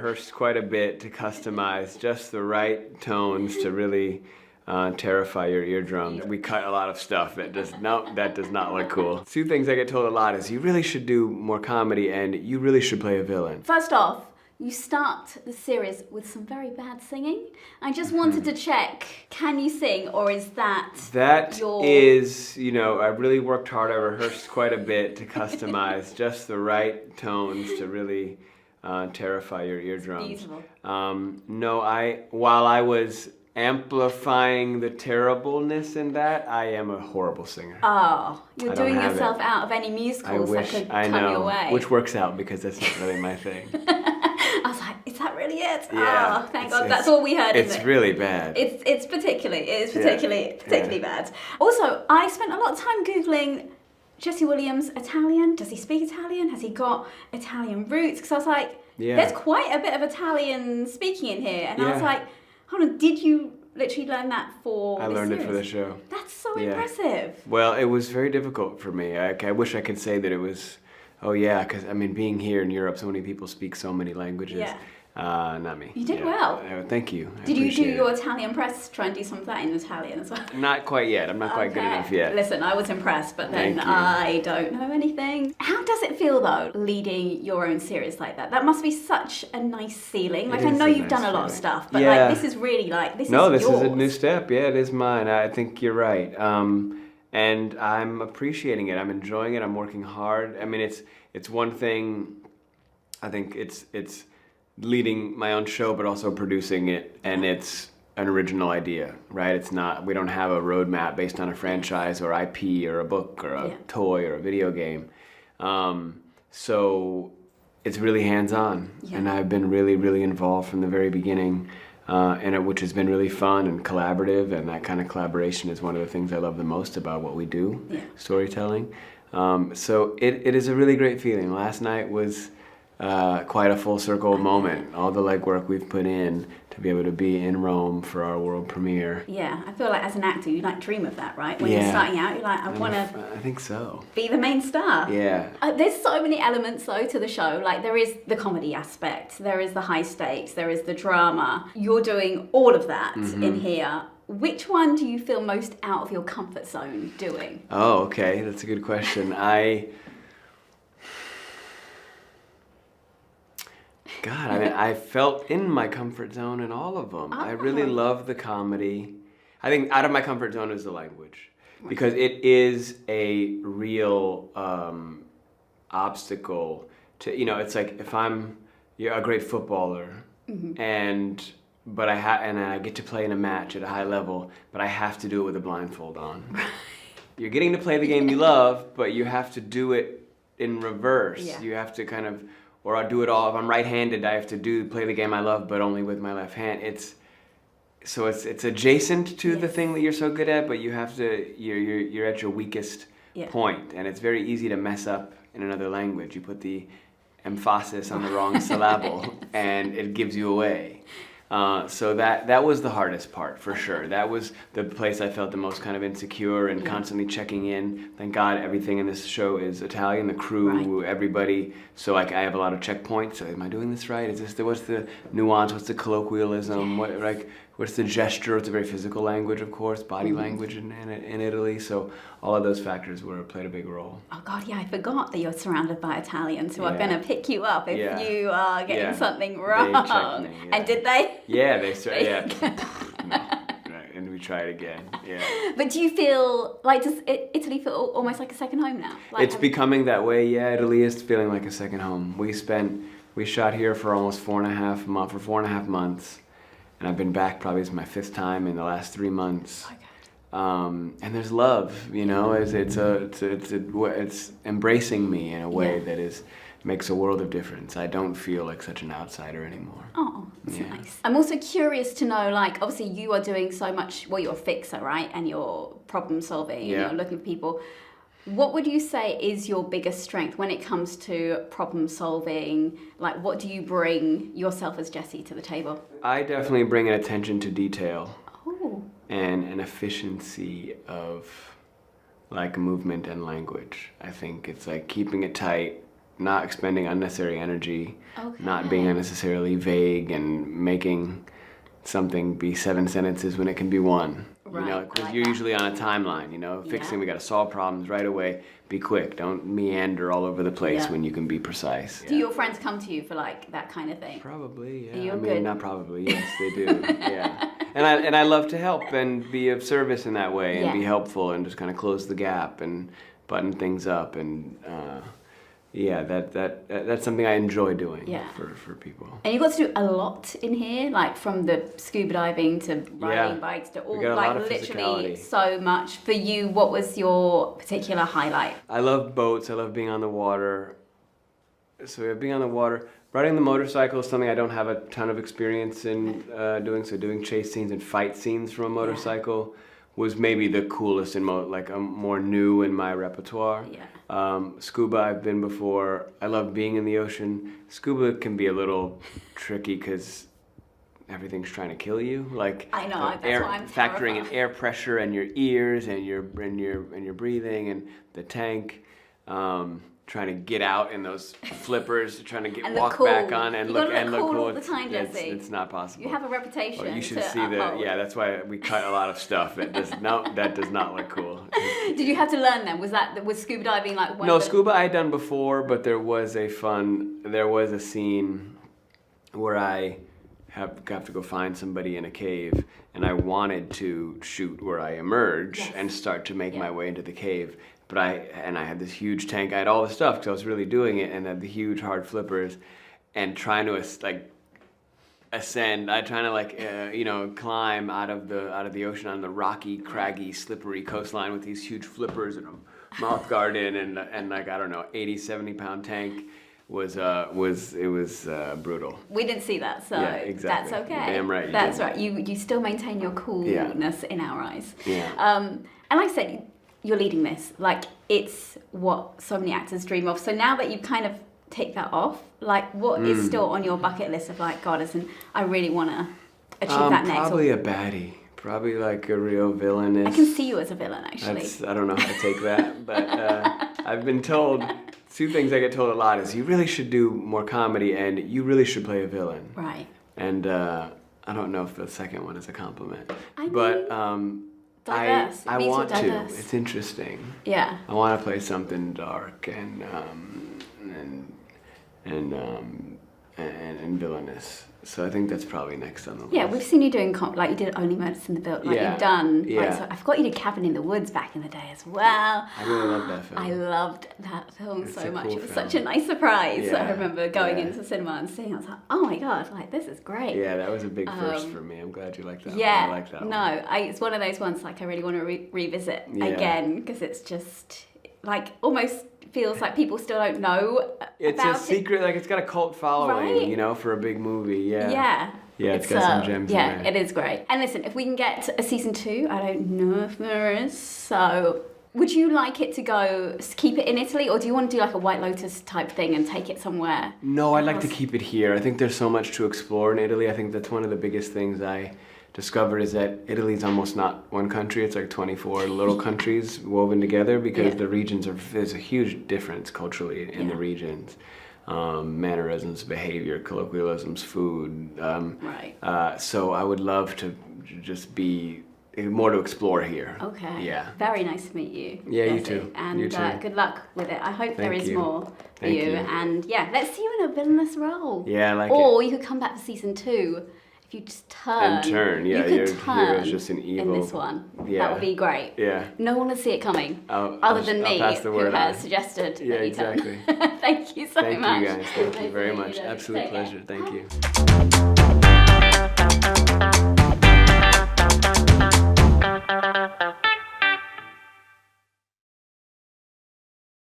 rehearsed quite a bit to customize just the right tones to really terrify your eardrums. We cut a lot of stuff that does not look cool. Two things I get told a lot is you really should do more comedy and you really should play a villain. First off, you start the series with some very bad singing. I just wanted to check, can you sing, or is that is, you know, I really worked hard. I rehearsed quite a bit to customize just the right tones to really terrify your eardrums. Beautiful. No, while I was amplifying the terribleness in that, I am a horrible singer. Oh, you're doing yourself out of any musicals that could come your way. Which works out because that's not really my thing. I was like, is that really it? Yeah, oh, thank God, that's all we heard. It's really bad. It is particularly bad. Also, I spent a lot of time Googling Jesse Williams Italian. Does he speak Italian? Has he got Italian roots? Because I was like, there's quite a bit of Italian speaking in here. And I was like, hold on, did you literally learn that for this series? I learned it for the show. That's so impressive. Well, it was very difficult for me. I wish I could say that it was, because I mean, being here in Europe, so many people speak so many languages. Yeah. Not me. You did well. Thank you. Did you do your Italian press, try and do some of that in Italian as well? Not quite yet. I'm not quite good enough yet. Listen, I was impressed, but then I don't know anything. How does it feel, though, leading your own series like that? That must be such a nice feeling. Like, I know you've done a lot of stuff, but like, this is really like, this is yours. No, this is a new step. Yeah, it is mine. I think you're right. And I'm appreciating it. I'm enjoying it. I'm working hard. I mean, it's one thing. I think it's leading my own show, but also producing it, and it's an original idea, right? It's not, we don't have a roadmap based on a franchise or IP or a book or a toy or a video game. So it's really hands-on, and I've been really, really involved from the very beginning, which has been really fun and collaborative, and that kind of collaboration is one of the things I love the most about what we do, storytelling. So it is a really great feeling. Last night was quite a full circle moment. All the legwork we've put in to be able to be in Rome for our world premiere. Yeah, I feel like as an actor, you like dream of that, right? When you're starting out, you're like, I think so. Be the main star. Yeah. There's so many elements though to the show. Like there is the comedy aspect, there is the high stakes, there is the drama. You're doing all of that in here. Which one do you feel most out of your comfort zone doing? Oh, okay, that's a good question. God, I mean, I felt in my comfort zone in all of them. I really love the comedy. I think out of my comfort zone is the language, because it is a real obstacle to, it's like if you're a great footballer, but I get to play in a match at a high level, but I have to do it with a blindfold on. You're getting to play the game you love, but you have to do it in reverse. Yeah. You have to kind of, or I'll do it all. If I'm right-handed, I have to play the game I love, but only with my left hand. It's adjacent to the thing that you're so good at, but you have to, you're at your weakest point, and it's very easy to mess up in another language. You put the emphasis on the wrong syllable, and it gives you away. So that was the hardest part, for sure. That was the place I felt the most kind of insecure and constantly checking in. Thank God everything in this show is Italian, the crew, everybody. So like I have a lot of checkpoints. So, am I doing this right? What's the nuance? What's the colloquialism? What's the gesture? It's a very physical language, of course, body language in Italy. So all of those factors played a big role. Oh God, yeah, I forgot that you're surrounded by Italians who are going to pick you up if you are getting something wrong. They checked me, And did they? Yeah, they started. No. Right, and we try it again. Yeah. But do you feel like, does Italy feel almost like a second home now? Like, it's becoming that way. Yeah, Italy is feeling like a second home. We shot here for almost 4.5 months. And I've been back probably it's my 5th time in the last 3 months. Okay. And there's love, it's embracing me in a way that makes a world of difference. I don't feel like such an outsider anymore. Oh, that's nice. I'm also curious to know, like, obviously you are doing so much, well, you're a fixer, right? And you're problem solving, and you're looking for people. What would you say is your biggest strength when it comes to problem solving? Like, what do you bring yourself as Jesse to the table? I definitely bring an attention to detail. Oh. And an efficiency of, like, movement and language. I think it's like keeping it tight, not expending unnecessary energy, Okay. not being unnecessarily vague, and making something be 7 sentences when it can be one. Right, You know, I because like you're that. usually on a timeline. You know, fixing. Yeah. We got to solve problems right away. Be quick. Don't meander all over the place Yeah. when you can be precise. Do your friends come to you for like that kind of thing? Probably, yeah. You're I mean, good. not probably. Yes, they do. Yeah. And I love to help and be of service in that way, and Yeah. be helpful, and just kind of close the gap and button things up, and yeah, that's something I enjoy doing. Yeah. For people. And you got to do a lot in here, like from the scuba diving to riding bikes to all, We got a like lot of literally physicality. so much. For you, what was your particular highlight? I love boats. I love being on the water. So yeah, being on the water. Riding the motorcycle is something I don't have a ton of experience in doing. So doing chase scenes and fight scenes from a motorcycle was maybe the coolest and more new in my repertoire. Yeah. Scuba, I've been before. I love being in the ocean. Scuba can be a little tricky because everything's trying to kill you. Like I know, that's air, why I'm factoring in terrified. air pressure and your ears and your breathing and the tank. Trying to get out in those flippers, trying to And look walk cool. back on and You look gotta look cool all the It's- time, Jesse. It's not possible. You have a reputation. Oh, you should to see uphold. that's why we cut a lot of stuff that does not look cool. Did you have to learn them? Was scuba diving like one No, of the... scuba I had done before, but there was a scene where I have to go find somebody in a cave, and I wanted to shoot where I emerge and start to make my way into the cave. But I had this huge tank. I had all the stuff because I was really doing it, and had the huge hard flippers, and trying to ascend. I trying to climb out of the ocean on the rocky, craggy, slippery coastline with these huge flippers and a mouth guard in, and like I don't know, 80, 70 pound tank was brutal. We didn't see that, so Yeah, exactly. that's okay. Damn right you That's didn't. right. You still maintain your coolness in our eyes. Yeah. And like I said, you're leading this. Like, it's what so many actors dream of. So now that you kind of take that off, like, what is still on your bucket list of like, God, I really want to achieve that next? Probably a baddie. Probably like a real villainous. I can see you as a villain, actually. I don't know how to take that, but I've been told, 2 things I get told a lot is you really should do more comedy and you really should play a villain. Right. And I don't know if the second one is a compliment. I mean, but diverse. It I mean, you're want to. diverse. It's interesting. Yeah. I want to play something dark and villainous. So I think that's probably next on the list. Yeah, we've seen you doing like you did Only Murders in the Building. Like Yeah, you've done. yeah. Like, so I forgot you did Cabin in the Woods back in the day as well. I really love that film. I loved that film It's so a much. cool It was film. such a nice surprise. Yeah, I remember going yeah. into cinema and seeing. I was like, oh my god, like this is great. Yeah, that was a big first for me. I'm glad you like that Yeah, one. I like that no, one. it's one of those ones like I really want to revisit Yeah. again because it's just like almost feels like people still don't know It's about a secret, like it's got a cult following, Right? you know, for a big movie. Yeah. Yeah. Yeah, it's got some gems in Yeah, there. it is great. And listen, if we can get a season 2, I don't know if there is, so would you like it to go, keep it in Italy, or do you want to do like a White Lotus type thing and take it somewhere? No, I'd like to keep it here. I think there's so much to explore in Italy. I think that's one of the biggest things I discovered is that Italy's almost not one country. It's like 24 little countries woven together because the regions there's a huge difference culturally in the regions. Mannerisms, behavior, colloquialisms, food. Right. So I would love to just be more to explore here. Okay. Yeah. Very nice to meet you. Yeah, you Jesse. too. And You too. good luck with it. I hope there Thank is you. more for Thank you. you. And yeah, let's see you in a villainous role. Yeah, I like it. Or you could come back for season 2. If you just turn. Yeah, you could your turn hero's just an evil. in this one. Yeah. That would be great. Yeah. No one will see it coming. I'll than me, pass the who word has on. suggested Yeah, that you turn. exactly. Thank you so Thank much. you guys. Thank you Nice very to meet much. you. Absolute Take care. pleasure. Thank you.